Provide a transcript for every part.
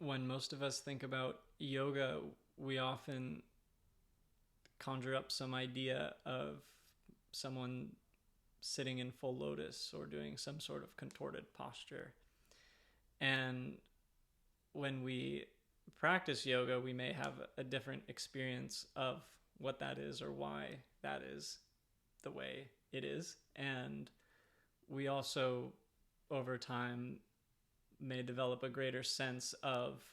when most of us think about yoga, we often conjure up some idea of someone sitting in full lotus or doing some sort of contorted posture. And when we practice yoga, we may have a different experience of what that is or why that is the way it is. And we also, over time, may develop a greater sense of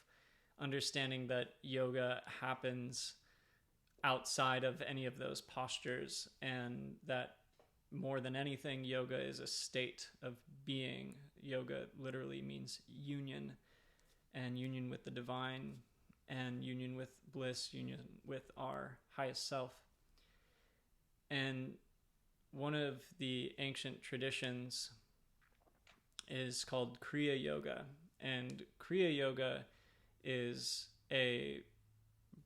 understanding that yoga happens outside of any of those postures, and that more than anything, yoga is a state of being. Yoga literally means union, and union with the divine, and union with bliss, union with our highest self. And one of the ancient traditions is called Kriya Yoga. And Kriya Yoga is a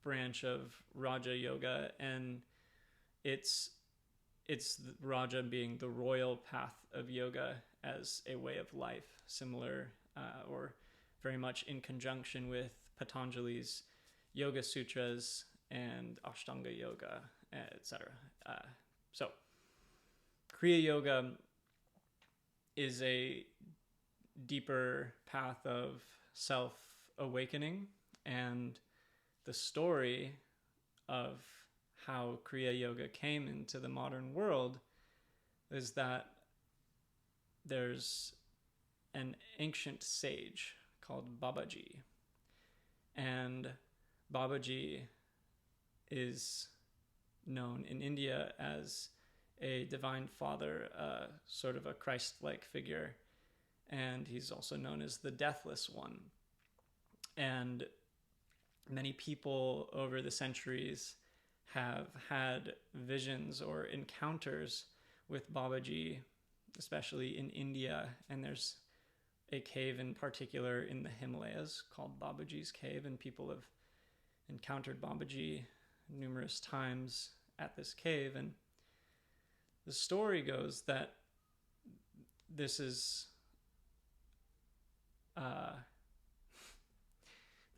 branch of Raja Yoga, and it's Raja being the royal path of yoga as a way of life, similar or very much in conjunction with Patanjali's Yoga Sutras and Ashtanga Yoga, etc. So, Kriya Yoga is a deeper path of self-awakening, and the story of how Kriya Yoga came into the modern world is that there's an ancient sage called Babaji, and Babaji is known in India as a divine father, sort of a Christ-like figure, and he's also known as the Deathless One. And many people over the centuries have had visions or encounters with Babaji, especially in India, and there's a cave in particular in the Himalayas called Babaji's Cave, and people have encountered Babaji numerous times at this cave. And the story goes that this is the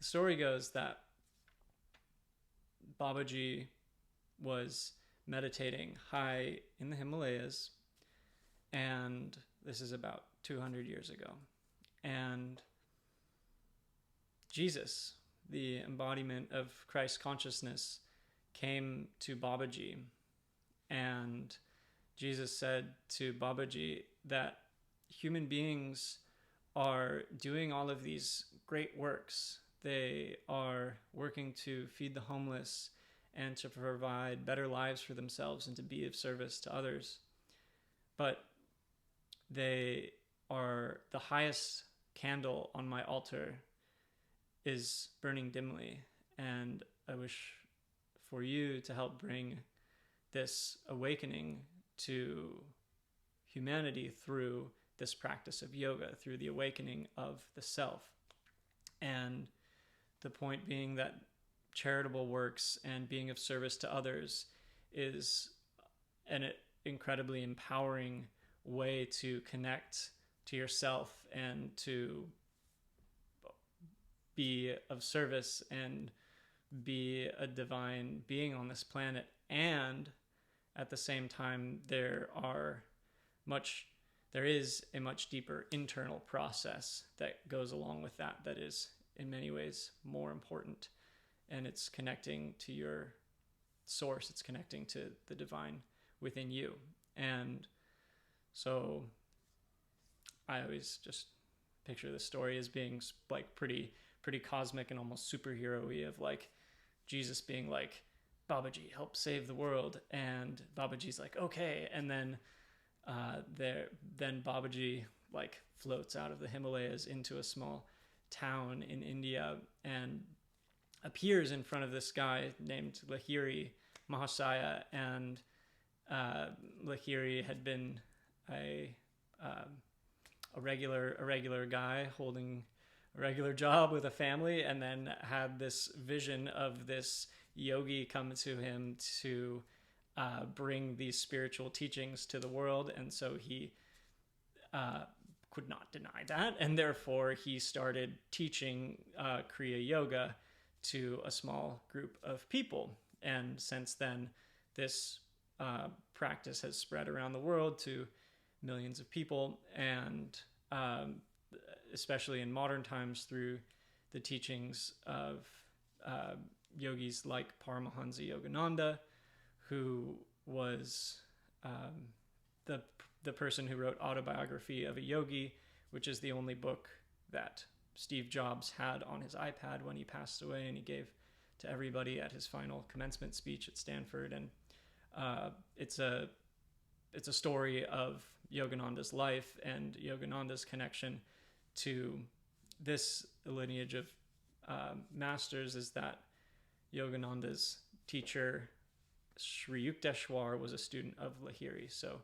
story goes that Babaji was meditating high in the Himalayas, and this is about 200 years ago. And Jesus, the embodiment of Christ consciousness, came to Babaji, and Jesus said to Babaji that human beings are doing all of these great works. They are working to feed the homeless and to provide better lives for themselves and to be of service to others. But they are the highest candle on my altar is burning dimly. And I wish for you to help bring this awakening to humanity through this practice of yoga, through the awakening of the self. And the point being that charitable works and being of service to others is an incredibly empowering way to connect to yourself and to be of service and be a divine being on this planet. And at the same time, there is a much deeper internal process that goes along with that is in many ways more important, and it's connecting to your source. It's connecting to the divine within you. And so I always just picture the story as being like pretty cosmic and almost superhero-y, of like Jesus being like, Babaji, help save the world, and Babaji's like, okay, and then Babaji like floats out of the Himalayas into a small town in India and appears in front of this guy named Lahiri Mahasaya. And Lahiri had been a regular guy holding a regular job with a family, and then had this vision of this yogi come to him to bring these spiritual teachings to the world. And so he could not deny that, and therefore he started teaching Kriya Yoga to a small group of people. And since then, this practice has spread around the world to millions of people, and especially in modern times through the teachings of yogis like Paramahansa Yogananda, who was the person who wrote Autobiography of a Yogi, which is the only book that Steve Jobs had on his iPad when he passed away, and he gave to everybody at his final commencement speech at Stanford. And it's a story of Yogananda's life and Yogananda's connection to this lineage of masters. Is that Yogananda's teacher Sri Yukteswar was a student of Lahiri. So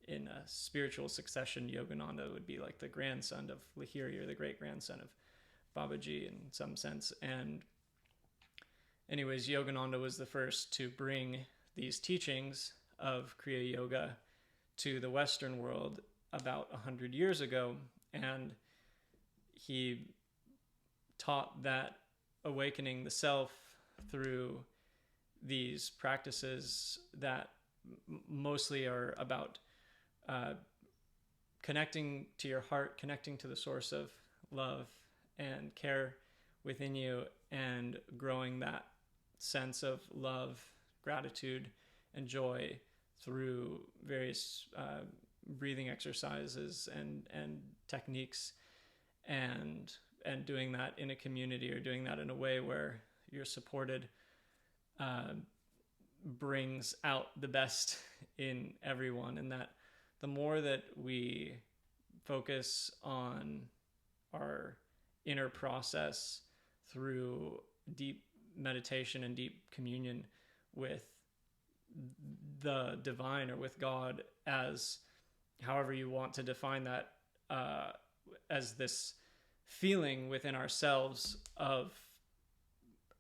in a spiritual succession, Yogananda would be like the grandson of Lahiri, or the great-grandson of Babaji in some sense. And anyways, Yogananda was the first to bring these teachings of Kriya Yoga to the Western world about 100 years ago. And he taught that awakening the self through these practices that mostly are about connecting to your heart, connecting to the source of love and care within you, and growing that sense of love, gratitude, and joy through various breathing exercises and techniques, and doing that in a community, or doing that in a way where you're supported, brings out the best in everyone. And that the more that we focus on our inner process through deep meditation and deep communion with the divine, or with God, as however you want to define that, as this feeling within ourselves of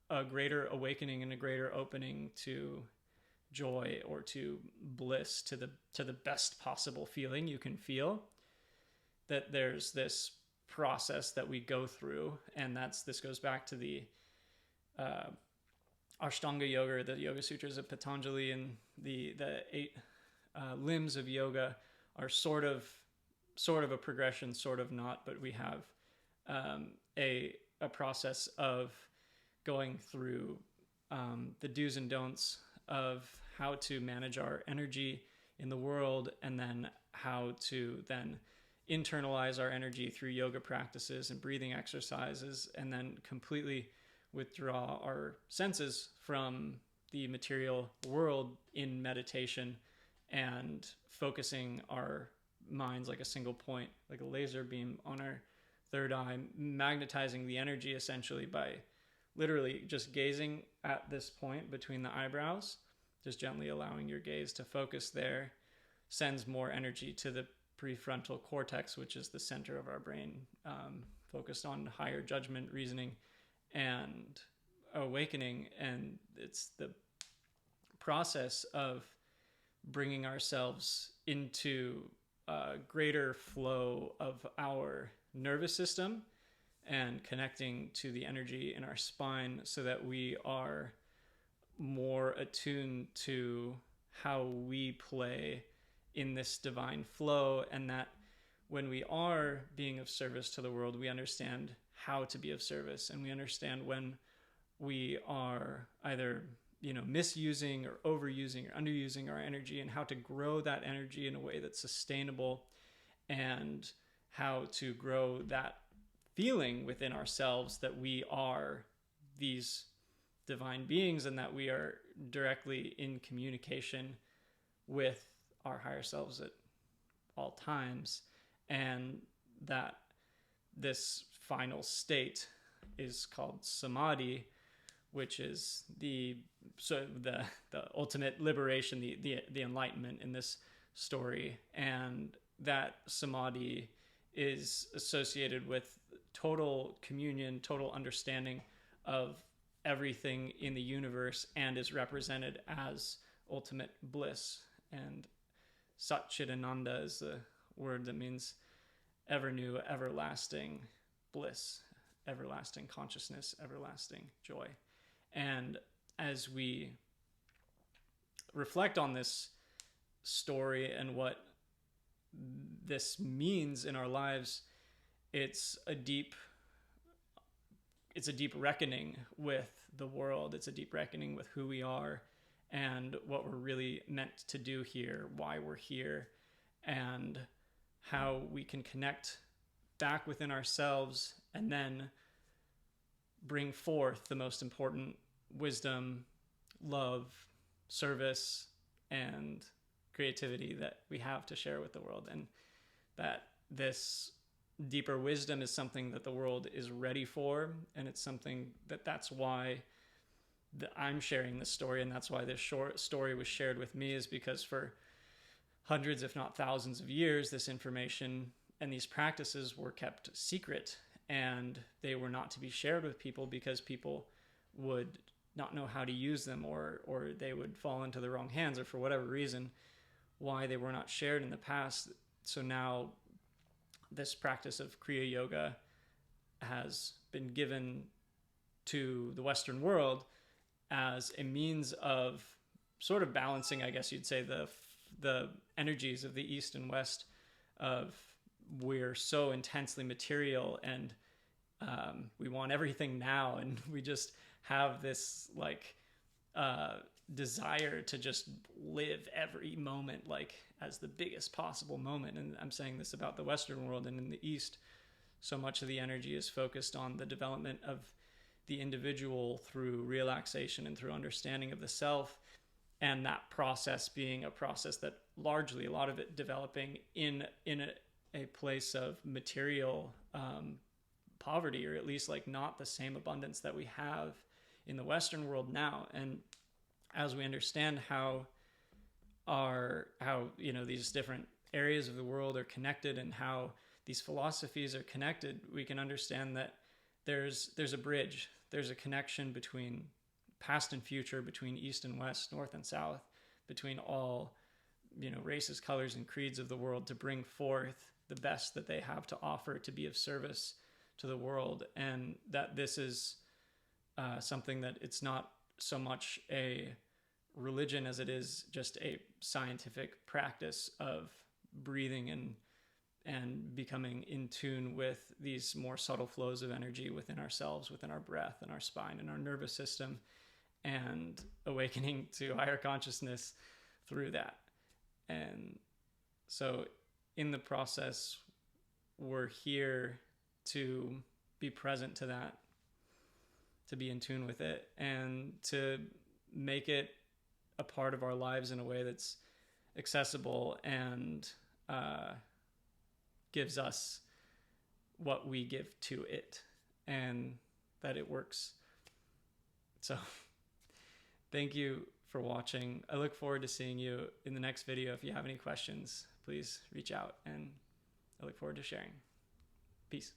a greater awakening and a greater opening to joy, or to bliss, to the best possible feeling you can feel, that there's this process that we go through. And this goes back to the Ashtanga Yoga, the Yoga Sutras of Patanjali, and the 8 limbs of yoga are sort of a progression, sort of not, but we have a process of going through the do's and don'ts of how to manage our energy in the world, and then how to then internalize our energy through yoga practices and breathing exercises, and then completely withdraw our senses from the material world in meditation, and focusing our minds like a single point, like a laser beam on our third eye, magnetizing the energy essentially by literally just gazing at this point between the eyebrows, just gently allowing your gaze to focus there, sends more energy to the prefrontal cortex, which is the center of our brain, focused on higher judgment, reasoning, and awakening. And it's the process of bringing ourselves into a greater flow of our nervous system, and connecting to the energy in our spine, so that we are more attuned to how we play in this divine flow. And that when we are being of service to the world, we understand how to be of service, and we understand when we are either misusing or overusing or underusing our energy, and how to grow that energy in a way that's sustainable, and how to grow that feeling within ourselves that we are these divine beings, and that we are directly in communication with our higher selves at all times, and that this final state is called Samadhi, which is the ultimate liberation, the enlightenment in this story. And that Samadhi is associated with total communion, total understanding of everything in the universe, and is represented as ultimate bliss. And Satchidananda is the word that means ever new, everlasting bliss, everlasting consciousness, everlasting joy. And as we reflect on this story and what this means in our lives, it's a deep reckoning with the world. It's a deep reckoning with who we are and what we're really meant to do here, why we're here, and how we can connect back within ourselves and then bring forth the most important wisdom, love, service, and creativity that we have to share with the world. And that this deeper wisdom is something that the world is ready for, and it's something that's why I'm sharing this story, and that's why this short story was shared with me, is because for hundreds, if not thousands of years, this information and these practices were kept secret, and they were not to be shared with people because people would not know how to use them, or they would fall into the wrong hands, or for whatever reason why they were not shared in the past. So now this practice of Kriya Yoga has been given to the Western world as a means of sort of balancing, I guess you'd say, the energies of the East and West. Of we're so intensely material, and we want everything now, and we just have this desire to just live every moment like as the biggest possible moment. And I'm saying this about the Western world. And in the East, so much of the energy is focused on the development of the individual through relaxation and through understanding of the self, and that process being a process that largely, a lot of it developing in a place of material poverty, or at least like not the same abundance that we have in the Western world now. And as we understand how these different areas of the world are connected, and how these philosophies are connected, we can understand that there's a bridge, there's a connection between past and future, between East and West, North and South, between all races, colors, and creeds of the world, to bring forth the best that they have to offer, to be of service to the world. And that this is something that it's not so much a religion as it is just a scientific practice of breathing and becoming in tune with these more subtle flows of energy within ourselves, within our breath and our spine and our nervous system, and awakening to higher consciousness through that. And so in the process, we're here to be present to that, to be in tune with it, and to make it a part of our lives in a way that's accessible and gives us what we give to it, and that it works. So thank you for watching. I look forward to seeing you in the next video. If you have any questions, please reach out, and I look forward to sharing. Peace.